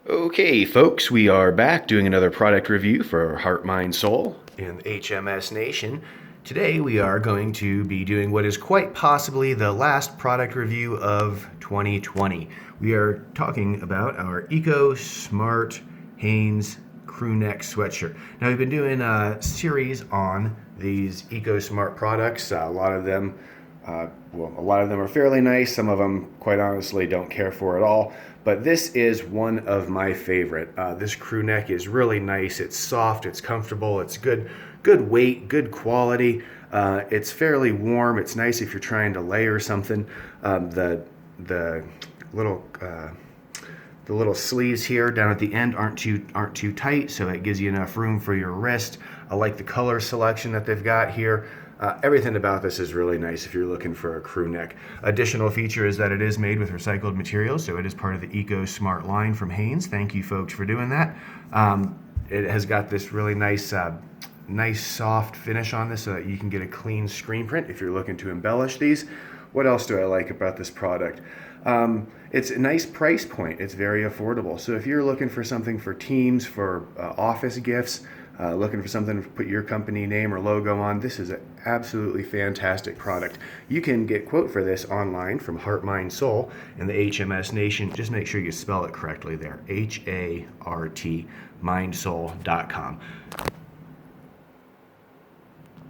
Okay, folks, we are back doing another product review for Hart Mind Soul in the HMS Nation. Today we are going to be doing what is quite possibly the last product review of 2020. We are talking about our Ecosmart Hanes Crewneck Sweatshirt. Now we've been doing a series on these Ecosmart products. A lot of them are fairly nice. Some of them, quite honestly, don't care for at all. But this is one of my favorite. This crew neck is really nice. It's soft, it's comfortable, it's good weight, good quality. It's fairly warm. It's nice if you're trying to layer something. The little the little sleeves here down at the end aren't too tight, so it gives you enough room for your wrist. I like the color selection that they've got here. Everything about this is really nice if you're looking for a crew neck. Additional feature is that it is made with recycled materials, so it is part of the Ecosmart line from Hanes. Thank you, folks, for doing that. It has got this really nice soft finish on this so that you can get a clean screen print if you're looking to embellish these. What else do I like about this product? It's a nice price point. It's very affordable. So if you're looking for something for teams, for office gifts, looking for something to put your company name or logo on, this is an absolutely fantastic product. You can get a quote for this online from Hart Mind Soul in the HMS Nation. Just make sure you spell it correctly there. HART mindsoul.com.